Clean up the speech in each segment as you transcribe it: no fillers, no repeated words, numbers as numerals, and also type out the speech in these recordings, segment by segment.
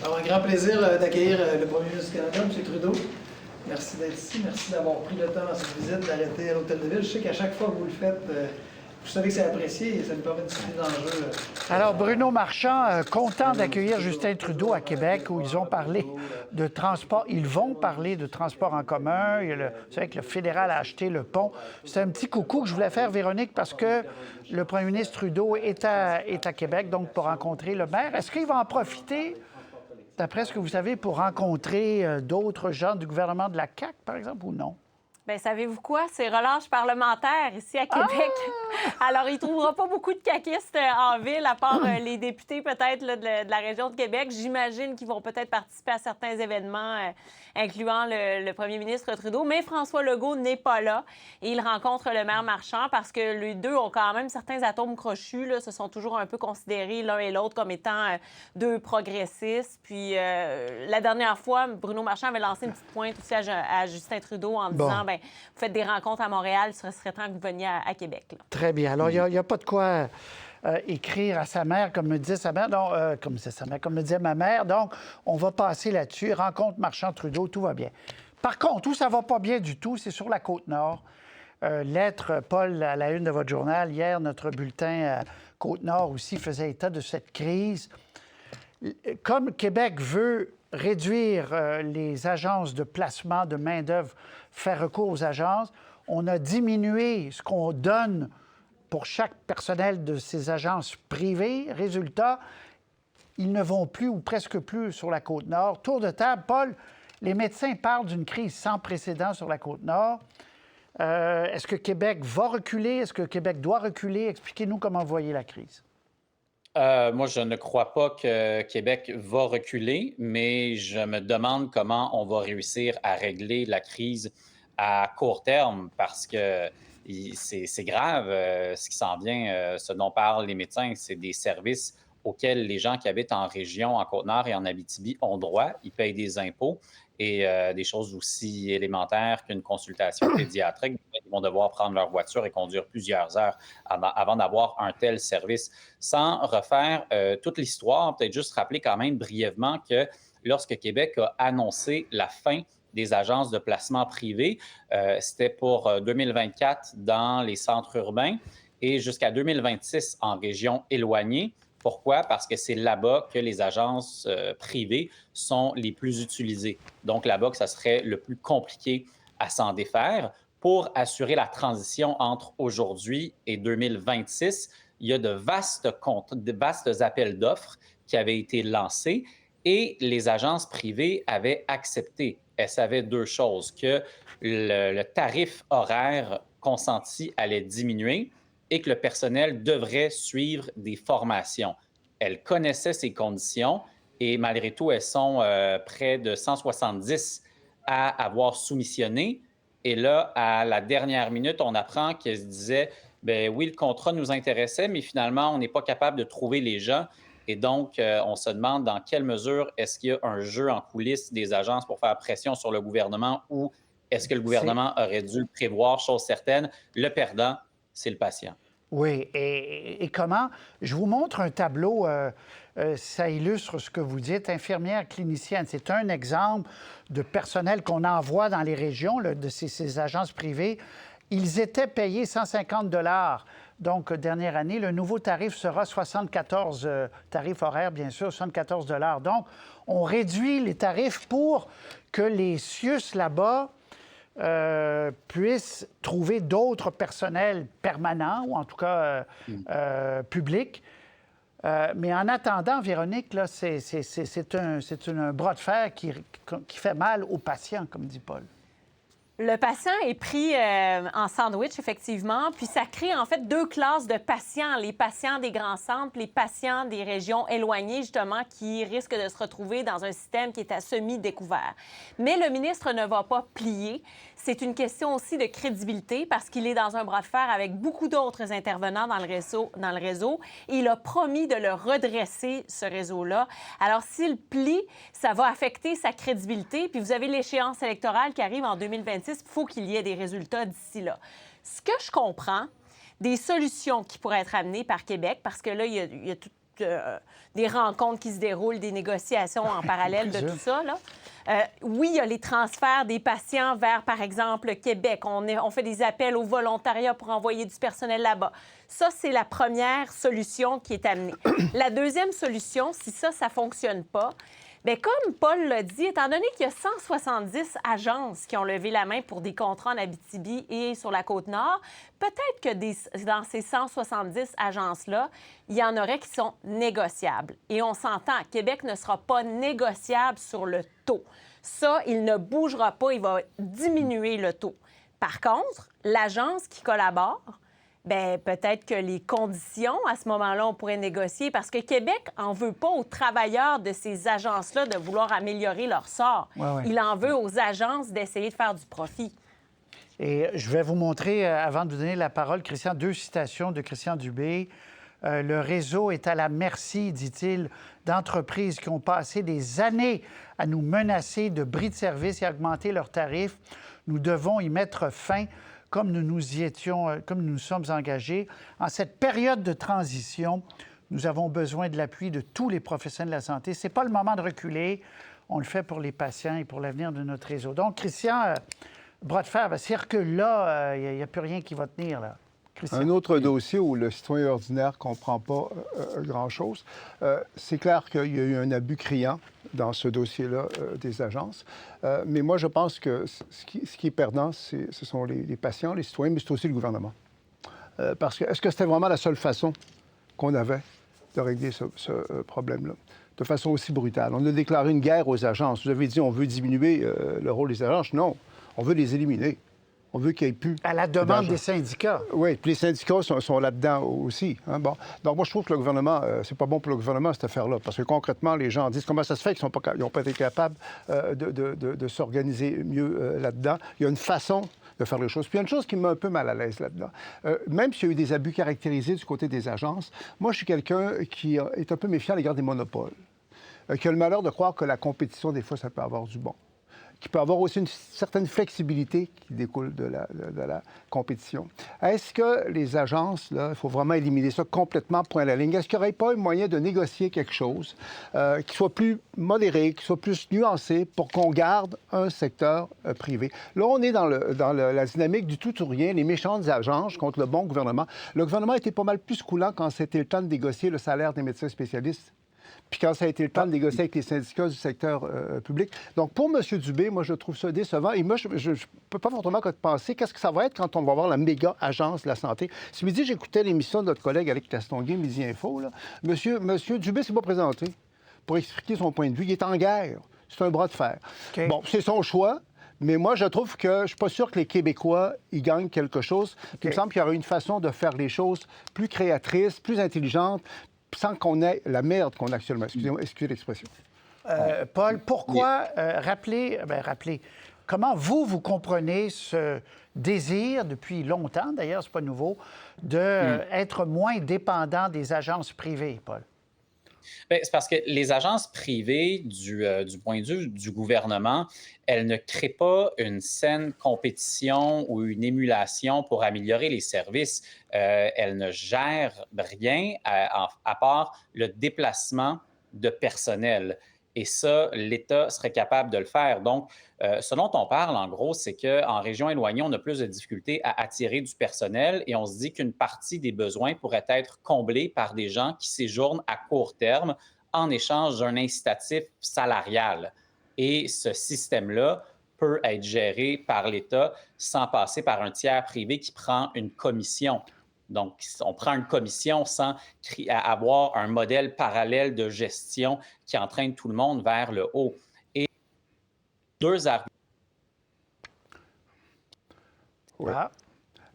Alors, un grand plaisir d'accueillir le premier ministre du Canada, M. Trudeau. Merci d'être ici. Merci d'avoir pris le temps dans cette visite d'arrêter à l'Hôtel de Ville. Je sais qu'à chaque fois que vous le faites, vous savez que c'est apprécié et ça nous permet de discuter d'enjeux. Alors, Bruno Marchand, content d'accueillir Justin Trudeau à Québec, où ils ont parlé de transport. Ils vont parler de transport en commun. Vous savez que le fédéral a acheté le pont. C'est un petit coucou que je voulais faire, Véronique, parce que le premier ministre Trudeau est à Québec, donc pour rencontrer le maire. Est-ce qu'il va en profiter, d'après ce que vous savez, pour rencontrer d'autres gens du gouvernement de la CAQ, par exemple, ou non? Bien, savez-vous quoi? C'est relâche parlementaire ici à Québec. Alors, il ne trouvera pas beaucoup de caquistes en ville, à part les députés peut-être là, de la région de Québec. J'imagine qu'ils vont peut-être participer à certains événements, incluant le premier ministre Trudeau. Mais François Legault n'est pas là. Et il rencontre le maire Marchand parce que les deux ont quand même certains atomes crochus. Là, se sont toujours un peu considérés l'un et l'autre comme étant deux progressistes. Puis, la dernière fois, Bruno Marchand avait lancé une petite pointe aussi à Justin Trudeau en disant... Bien, vous faites des rencontres à Montréal, ce serait temps que vous veniez à Québec. Là. Très bien. Alors, il n'y a pas de quoi écrire à sa mère, comme me disait sa mère. Non, comme me disait ma mère. Donc, on va passer là-dessus. Rencontre Marchand-Trudeau, tout va bien. Par contre, où ça ne va pas bien du tout, c'est sur la Côte-Nord. Lettre, Paul, à la une de votre journal. Hier, notre bulletin Côte-Nord aussi faisait état de cette crise. Comme Québec veut réduire les agences de placement de main-d'œuvre, faire recours aux agences, on a diminué ce qu'on donne pour chaque personnel de ces agences privées. Résultat, ils ne vont plus ou presque plus sur la Côte-Nord. Tour de table, Paul, les médecins parlent d'une crise sans précédent sur la Côte-Nord. Est-ce que Québec va reculer? Est-ce que Québec doit reculer? Expliquez-nous comment vous voyez la crise. Moi, je ne crois pas que Québec va reculer, mais je me demande comment on va réussir à régler la crise à court terme parce que c'est grave ce qui s'en vient, ce dont parlent les médecins. C'est des services auxquels les gens qui habitent en région, en Côte-Nord et en Abitibi ont droit. Ils payent des impôts et des choses aussi élémentaires qu'une consultation pédiatrique. Ils vont devoir prendre leur voiture et conduire plusieurs heures avant d'avoir un tel service. Sans refaire toute l'histoire, peut-être juste rappeler quand même brièvement que lorsque Québec a annoncé la fin des agences de placement privées, c'était pour 2024 dans les centres urbains et jusqu'à 2026 en régions éloignées. Pourquoi? Parce que c'est là-bas que les agences privées sont les plus utilisées. Donc là-bas que ça serait le plus compliqué à s'en défaire. Pour assurer la transition entre aujourd'hui et 2026, il y a de vastes appels d'offres qui avaient été lancés et les agences privées avaient accepté. Elles savaient deux choses, que le tarif horaire consenti allait diminuer et que le personnel devrait suivre des formations. Elles connaissaient ces conditions et malgré tout, elles sont près de 170 à avoir soumissionné. Et là, à la dernière minute, on apprend qu'elles se disaient « bien oui, le contrat nous intéressait, mais finalement, on n'est pas capable de trouver les gens. » Et donc, on se demande dans quelle mesure est-ce qu'il y a un jeu en coulisses des agences pour faire pression sur le gouvernement ou est-ce que le gouvernement aurait dû prévoir, chose certaine, le perdant, c'est le patient. Oui, et comment? Je vous montre un tableau, ça illustre ce que vous dites, infirmière clinicienne. C'est un exemple de personnel qu'on envoie dans les régions là, de ces agences privées. Ils étaient payés 150 $. Donc, dernière année, le nouveau tarif sera 74 tarif horaire, bien sûr, 74 $. Donc, on réduit les tarifs pour que les CIUS là-bas puissent trouver d'autres personnels permanents ou en tout cas publics. Mais en attendant, Véronique, là, c'est un bras de fer qui fait mal aux patients, comme dit Paul. Le patient est pris en sandwich, effectivement, puis ça crée en fait deux classes de patients. Les patients des grands centres, les patients des régions éloignées, justement, qui risquent de se retrouver dans un système qui est à semi-découvert. Mais le ministre ne va pas plier. C'est une question aussi de crédibilité parce qu'il est dans un bras de fer avec beaucoup d'autres intervenants dans le réseau. Et il a promis de le redresser, ce réseau-là. Alors, s'il plie, ça va affecter sa crédibilité. Puis vous avez l'échéance électorale qui arrive en 2026. Il faut qu'il y ait des résultats d'ici là. Ce que je comprends, des solutions qui pourraient être amenées par Québec, parce que là, il y a des rencontres qui se déroulent, des négociations en parallèle de tout ça, là. Oui, il y a les transferts des patients vers, par exemple, le Québec. On fait des appels au volontariat pour envoyer du personnel là-bas. Ça, c'est la première solution qui est amenée. La deuxième solution, si ça ne fonctionne pas, bien, comme Paul l'a dit, étant donné qu'il y a 170 agences qui ont levé la main pour des contrats en Abitibi et sur la Côte-Nord, peut-être que dans ces 170 agences-là, il y en aurait qui sont négociables. Et on s'entend, Québec ne sera pas négociable sur le taux. Ça, il ne bougera pas, il va diminuer le taux. Par contre, l'agence qui collabore, bien, peut-être que les conditions, à ce moment-là, on pourrait négocier parce que Québec en veut pas aux travailleurs de ces agences-là de vouloir améliorer leur sort. Ouais. Il en veut aux agences d'essayer de faire du profit. Et je vais vous montrer, avant de vous donner la parole, Christian, 2 citations de Christian Dubé. Le réseau est à la merci, dit-il, d'entreprises qui ont passé des années à nous menacer de bris de service et augmenter leurs tarifs. Nous devons y mettre fin comme nous nous sommes engagés. En cette période de transition, nous avons besoin de l'appui de tous les professionnels de la santé. Ce n'est pas le moment de reculer. On le fait pour les patients et pour l'avenir de notre réseau. Donc, Christian, bras de fer, s'il recule là, il n'y a plus rien qui va tenir, là. Christian. Un autre dossier où le citoyen ordinaire ne comprend pas grand-chose, c'est clair qu'il y a eu un abus criant dans ce dossier-là des agences. Mais moi, je pense que ce qui est perdant, ce sont les patients, les citoyens, mais c'est aussi le gouvernement. Parce que est-ce que c'était vraiment la seule façon qu'on avait de régler ce problème-là? De façon aussi brutale. On a déclaré une guerre aux agences. Vous avez dit on veut diminuer le rôle des agences. Non, on veut les éliminer. On veut qu'il n'y ait plus... À la demande des syndicats. Oui, puis les syndicats sont là-dedans aussi. Hein? Bon. Donc, moi, je trouve que le gouvernement, c'est pas bon pour le gouvernement, cette affaire-là, parce que concrètement, les gens disent comment ça se fait qu'ils n'ont pas été capables de s'organiser mieux là-dedans. Il y a une façon de faire les choses. Puis il y a une chose qui me met un peu mal à l'aise là-dedans. Même s'il y a eu des abus caractérisés du côté des agences, moi, je suis quelqu'un qui est un peu méfiant à l'égard des monopoles, qui a le malheur de croire que la compétition, des fois, ça peut avoir du bon, qui peut avoir aussi une certaine flexibilité qui découle de la compétition. Est-ce que les agences, là, il faut vraiment éliminer ça complètement, point à la ligne? Est-ce qu'il n'y aurait pas un moyen de négocier quelque chose qui soit plus modéré, qui soit plus nuancé pour qu'on garde un secteur privé? Là, on est dans la dynamique du tout ou rien, les méchantes agences contre le bon gouvernement. Le gouvernement a été pas mal plus coulant quand c'était le temps de négocier le salaire des médecins spécialistes. Puis quand ça a été le temps de négocier avec les syndicats du secteur public. Donc, pour M. Dubé, moi, je trouve ça décevant. Et moi, je ne peux pas fortement que de penser qu'est-ce que ça va être quand on va avoir la méga agence de la santé. Ce midi, j'écoutais l'émission de notre collègue Alex Castonguay, Midi Info. Là. Monsieur Dubé ne s'est pas présenté pour expliquer son point de vue. Il est en guerre. C'est un bras de fer. Okay. Bon, c'est son choix. Mais moi, je trouve que je ne suis pas sûr que les Québécois y gagnent quelque chose. Okay. Il me semble qu'il y aurait une façon de faire les choses plus créatrice, plus intelligente, sans qu'on ait la merde qu'on a actuellement. Excusez l'expression. Paul, pourquoi rappeler, comment vous comprenez ce désir, depuis longtemps, d'ailleurs, c'est pas nouveau, d'être moins dépendant des agences privées, Paul? Bien, c'est parce que les agences privées, du point de vue du gouvernement, elles ne créent pas une saine compétition ou une émulation pour améliorer les services. Elles ne gèrent rien à part le déplacement de personnel. Et ça, l'État serait capable de le faire. Donc, ce dont on parle, en gros, c'est qu'en région éloignée, on a plus de difficultés à attirer du personnel et on se dit qu'une partie des besoins pourrait être comblée par des gens qui séjournent à court terme en échange d'un incitatif salarial. Et ce système-là peut être géré par l'État sans passer par un tiers privé qui prend une commission. Donc, on prend une commission sans avoir un modèle parallèle de gestion qui entraîne tout le monde vers le haut. Et 2 arguments. Oui.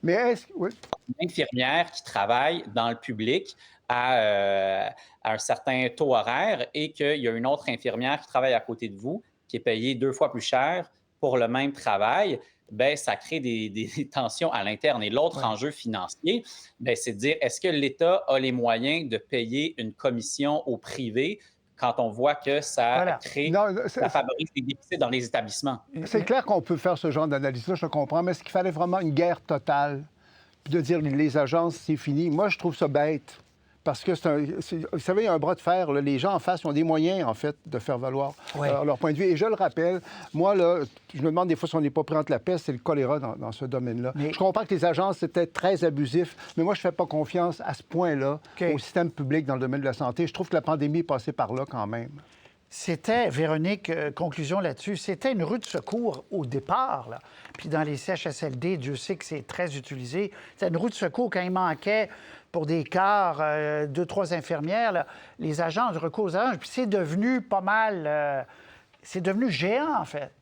Mais est-ce que... Oui. Une infirmière qui travaille dans le public à un certain taux horaire et qu'il y a une autre infirmière qui travaille à côté de vous qui est payée 2 fois plus cher pour le même travail, bien, ça crée des tensions à l'interne. Et l'autre enjeu financier, bien, c'est de dire, est-ce que l'État a les moyens de payer une commission au privé quand on voit que ça ça favorise les déficits dans les établissements? C'est clair qu'on peut faire ce genre d'analyse-là, je comprends, mais est-ce qu'il fallait vraiment une guerre totale? Puis de dire les agences, c'est fini? Moi, je trouve ça bête. parce que vous savez, il y a un bras de fer. Là, les gens en face ont des moyens, en fait, de faire valoir leur point de vue. Et je le rappelle, moi, là, je me demande des fois si on n'est pas pris entre la peste et le choléra dans ce domaine-là. Je comprends que les agences étaient très abusifs, mais moi, je ne fais pas confiance à ce point-là au système public dans le domaine de la santé. Je trouve que la pandémie est passée par là quand même. C'était, Véronique, conclusion là-dessus, c'était une rue de secours au départ, là. Puis dans les CHSLD, Dieu sait que c'est très utilisé. C'était une rue de secours quand il manquait, pour des quarts, 2-3 infirmières, là, les agents de recours aux agences. Puis c'est devenu pas mal... c'est devenu géant, en fait.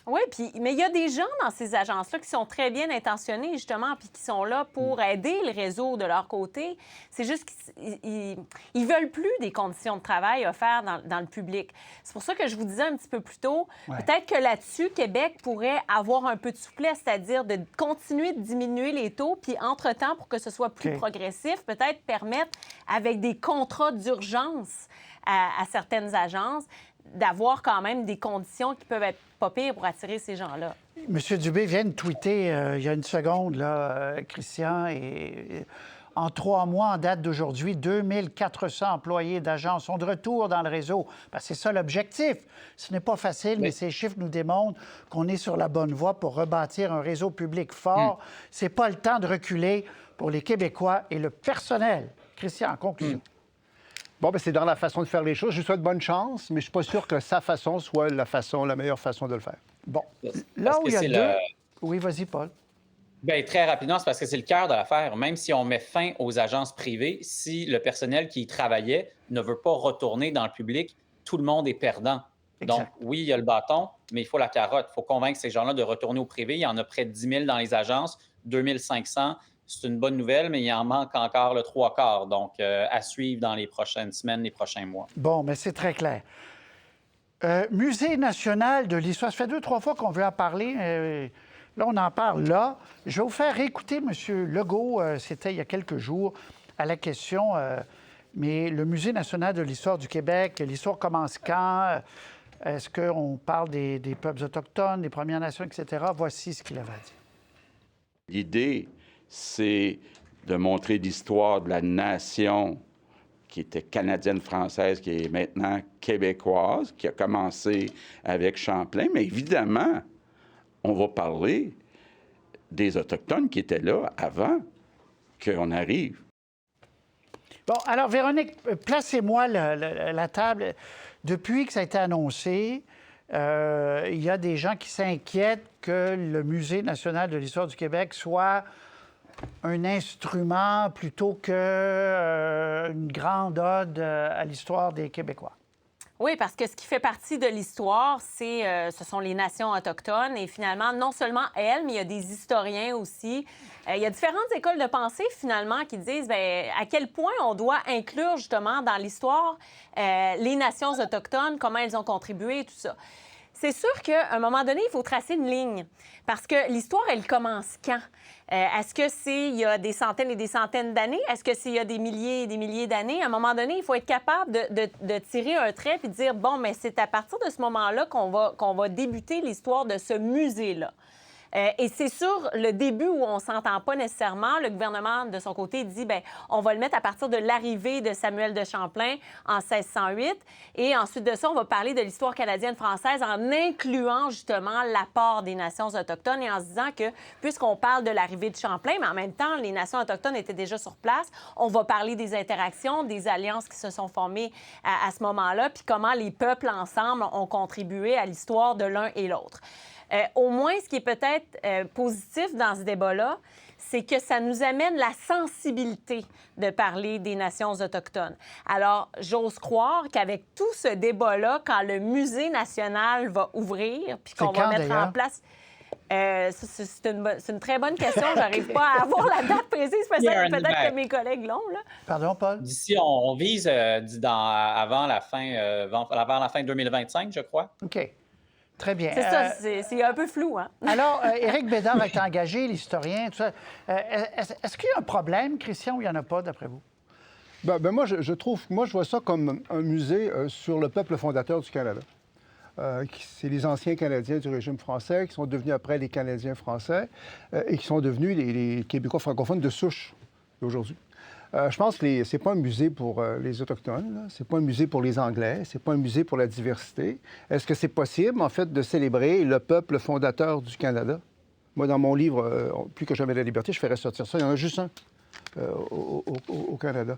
Oui, mais il y a des gens dans ces agences-là qui sont très bien intentionnés, justement, puis qui sont là pour aider le réseau de leur côté. C'est juste qu'ils veulent plus des conditions de travail offertes dans le public. C'est pour ça que je vous disais un petit peu plus tôt, peut-être que là-dessus, Québec pourrait avoir un peu de souplesse, c'est-à-dire de continuer de diminuer les taux, puis entre-temps, pour que ce soit plus progressif, peut-être permettre, avec des contrats d'urgence à certaines agences, d'avoir quand même des conditions qui peuvent être pas pires pour attirer ces gens-là. M. Dubé vient de tweeter il y a une seconde, là, Christian, et en 3 mois, en date d'aujourd'hui, 2400 employés d'agence sont de retour dans le réseau. Parce que c'est ça l'objectif. Ce n'est pas facile, mais ces chiffres nous démontrent qu'on est sur la bonne voie pour rebâtir un réseau public fort. C'est pas le temps de reculer pour les Québécois et le personnel. Christian, en conclusion. Bon, bien, c'est dans la façon de faire les choses. Je lui souhaite bonne chance, mais je ne suis pas sûr que sa façon soit la meilleure façon de le faire. Bon, là où il y a deux... Oui, vas-y, Paul. Bien, très rapidement, c'est parce que c'est le cœur de l'affaire. Même si on met fin aux agences privées, si le personnel qui y travaillait ne veut pas retourner dans le public, tout le monde est perdant. Exact. Donc, oui, il y a le bâton, mais il faut la carotte. Il faut convaincre ces gens-là de retourner au privé. Il y en a près de 10 000 dans les agences, 2 500. C'est une bonne nouvelle, mais il en manque encore le 3/4. Donc, à suivre dans les prochaines semaines, les prochains mois. Bon, mais c'est très clair. Musée national de l'histoire, ça fait 2-3 fois qu'on veut en parler. Là, on en parle là. Je vais vous faire réécouter M. Legault, c'était il y a quelques jours, à la question, mais le Musée national de l'histoire du Québec, l'histoire commence quand? Est-ce qu'on parle des peuples autochtones, des Premières Nations, etc.? Voici ce qu'il avait à dire. L'idée, c'est de montrer l'histoire de la nation qui était canadienne-française, qui est maintenant québécoise, qui a commencé avec Champlain. Mais évidemment, on va parler des Autochtones qui étaient là avant qu'on arrive. Bon, alors, Véronique, placez-moi la table. Depuis que ça a été annoncé, il y a des gens qui s'inquiètent que le Musée national de l'histoire du Québec soit un instrument plutôt qu'une grande ode à l'histoire des Québécois. Oui, parce que ce qui fait partie de l'histoire, ce sont les nations autochtones. Et finalement, non seulement elles, mais il y a des historiens aussi. Il y a différentes écoles de pensée, finalement, qui disent à quel point on doit inclure, justement, dans l'histoire, les nations autochtones, comment elles ont contribué, tout ça. C'est sûr qu'à un moment donné, il faut tracer une ligne. Parce que l'histoire, elle commence quand? Est-ce que c'est il y a des centaines et des centaines d'années? Est-ce que c'est il y a des milliers et des milliers d'années? À un moment donné, il faut être capable de tirer un trait puis de dire, bon, mais c'est à partir de ce moment-là qu'on va débuter l'histoire de ce musée-là. Et c'est sur le début où on ne s'entend pas nécessairement. Le gouvernement, de son côté, dit bien, on va le mettre à partir de l'arrivée de Samuel de Champlain en 1608. Et ensuite de ça, on va parler de l'histoire canadienne-française en incluant justement l'apport des nations autochtones et en se disant que, puisqu'on parle de l'arrivée de Champlain, mais en même temps, les nations autochtones étaient déjà sur place, on va parler des interactions, des alliances qui se sont formées à ce moment-là, puis comment les peuples ensemble ont contribué à l'histoire de l'un et l'autre. Au moins, ce qui est peut-être positif dans ce débat-là, c'est que ça nous amène la sensibilité de parler des nations autochtones. Alors, j'ose croire qu'avec tout ce débat-là, quand le Musée national va ouvrir, puis qu'on va mettre en place... c'est une très bonne question. J'arrive pas à avoir la date précise. Peut-être que mes collègues l'ont, là. Pardon, Paul? D'ici, on vise avant la fin 2025, je crois. OK. Très bien. C'est ça, c'est un peu flou, hein? Alors, Éric Bédard a été engagé, l'historien, tout ça. Est-ce qu'il y a un problème, Christian, ou il n'y en a pas, d'après vous? Moi, je vois ça comme un musée sur le peuple fondateur du Canada. C'est les anciens Canadiens du régime français qui sont devenus après les Canadiens français et qui sont devenus les Québécois francophones de souche d'aujourd'hui. Je pense que c'est pas un musée pour les Autochtones, c'est pas un musée pour les Anglais, c'est pas un musée pour la diversité. Est-ce que c'est possible, en fait, de célébrer le peuple fondateur du Canada? Moi, dans mon livre, Plus que jamais la liberté, je ferais sortir ça. Il y en a juste un au Canada.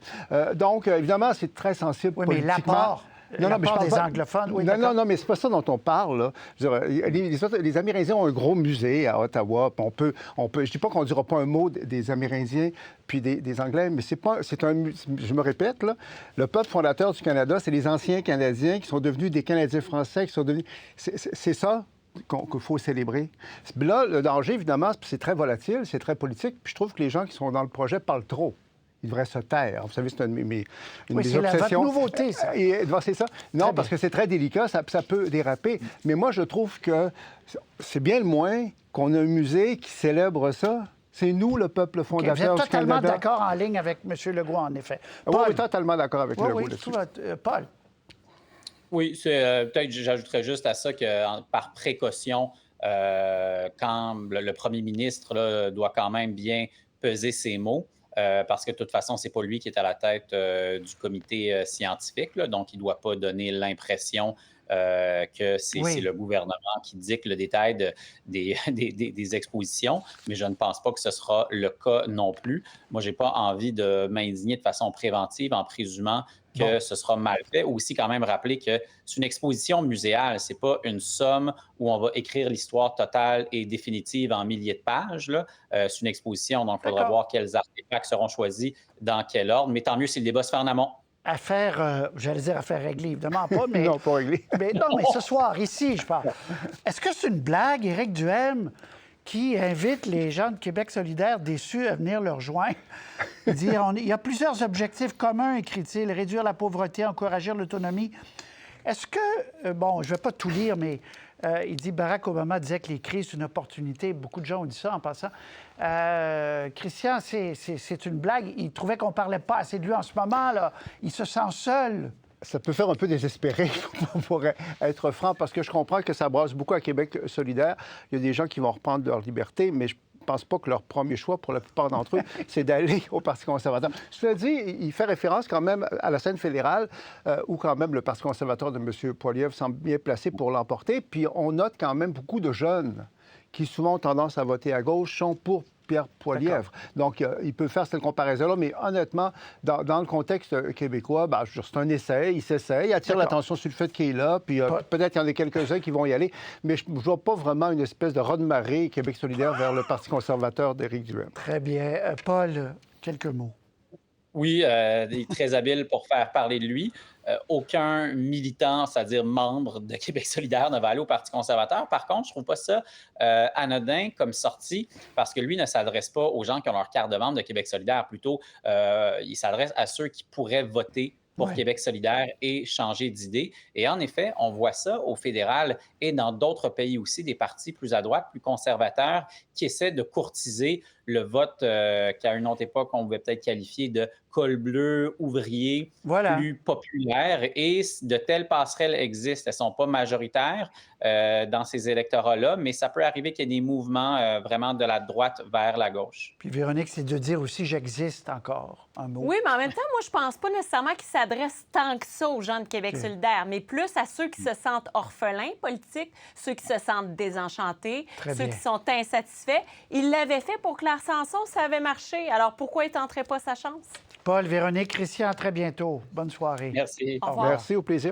Donc, évidemment, c'est très sensible Oui, mais politiquement. l'apport des anglophones, oui, non, mais c'est pas ça dont on parle. Là. Je veux dire, les Amérindiens ont un gros musée à Ottawa. Puis je dis pas qu'on dira pas un mot des Amérindiens puis des Anglais, mais je me répète, là, le peuple fondateur du Canada, c'est les anciens Canadiens qui sont devenus des Canadiens français, qui sont devenus... C'est ça qu'il faut célébrer. Là, le danger, évidemment, c'est très volatile, c'est très politique, puis je trouve que les gens qui sont dans le projet parlent trop. Ils devraient se taire. Vous savez, c'est une de mes obsessions. Votre nouveauté, ça. C'est ça. Non, parce que c'est très délicat, ça peut déraper. Mais moi, je trouve que c'est bien le moins qu'on a un musée qui célèbre ça. C'est nous, le peuple fondateur du Canada. Vous êtes totalement d'accord en ligne avec M. Legault, en effet. Paul, oui, totalement d'accord avec Legault. Oui, Paul. Oui, peut-être j'ajouterais juste à ça que par précaution, quand le premier ministre là, doit quand même bien peser ses mots, parce que de toute façon, c'est pas lui qui est à la tête du comité scientifique, là, donc il ne doit pas donner l'impression que c'est le gouvernement qui dicte le détail des expositions, mais je ne pense pas que ce sera le cas non plus. Moi, je n'ai pas envie de m'indigner de façon préventive en présumant que ce sera mal fait. Aussi, quand même, rappeler que c'est une exposition muséale. Ce n'est pas une somme où on va écrire l'histoire totale et définitive en milliers de pages. Là. C'est une exposition, donc il faudra voir quels artefacts seront choisis, dans quel ordre. Mais tant mieux si le débat se fait en amont. J'allais dire affaire réglée, évidemment pas, mais... Non, pas réglée. mais ce soir, ici, je parle. Est-ce que c'est une blague, Éric Duhem, qui invite les gens de Québec solidaire déçus à venir leur rejoindre? Dire, il y a plusieurs objectifs communs, écrit-il, réduire la pauvreté, encourager l'autonomie. Est-ce que, je ne vais pas tout lire, mais il dit, Barack Obama disait que les crises, c'est une opportunité. Beaucoup de gens ont dit ça en passant. Christian, c'est une blague. Il trouvait qu'on ne parlait pas assez de lui en ce moment, là. Il se sent seul. Ça peut faire un peu désespéré, pour être franc, parce que je comprends que ça brasse beaucoup à Québec solidaire. Il y a des gens qui vont reprendre leur liberté, mais je ne pense pas que leur premier choix, pour la plupart d'entre eux, c'est d'aller au Parti conservateur. Cela dit, il fait référence quand même à la scène fédérale, où quand même le Parti conservateur de M. Poilievre semble bien placé pour l'emporter. Puis on note quand même beaucoup de jeunes qui souvent ont tendance à voter à gauche sont pour Pierre Poilievre. Donc, il peut faire cette comparaison-là, mais honnêtement, dans le contexte québécois, c'est un essai, il s'essaye, il attire l'attention sur le fait qu'il est là, puis peut-être qu'il y en a quelques-uns qui vont y aller, mais je ne vois pas vraiment une espèce de raz-de-marée Québec solidaire vers le Parti conservateur d'Éric Duhem. Très bien. Paul, quelques mots. Oui, il est très habile pour faire parler de lui. Aucun militant, c'est-à-dire membre de Québec solidaire, ne va aller au Parti conservateur. Par contre, je ne trouve pas ça anodin comme sortie, parce que lui ne s'adresse pas aux gens qui ont leur carte de membre de Québec solidaire. Plutôt, il s'adresse à ceux qui pourraient voter pour Québec solidaire et changer d'idée. Et en effet, on voit ça au fédéral et dans d'autres pays aussi, des partis plus à droite, plus conservateurs, qui essaient de courtiser le vote qu'à une autre époque, on pouvait peut-être qualifier de col bleu, ouvrier, plus populaire. Et de telles passerelles existent. Elles ne sont pas majoritaires dans ces électorats-là, mais ça peut arriver qu'il y ait des mouvements vraiment de la droite vers la gauche. Puis Véronique, c'est de dire aussi « j'existe encore », un mot. Oui, mais en même temps, moi, je pense pas nécessairement qu'il s'adresse tant que ça aux gens de Québec solidaire, mais plus à ceux qui se sentent orphelins politiques, ceux qui se sentent désenchantés, ceux qui sont insatisfaits. Il l'avait fait pour Claire Sanson, ça avait marché. Alors, pourquoi il ne tenterait pas sa chance? Paul, Véronique, Christian, à très bientôt. Bonne soirée. Merci. Au revoir. Merci, au plaisir.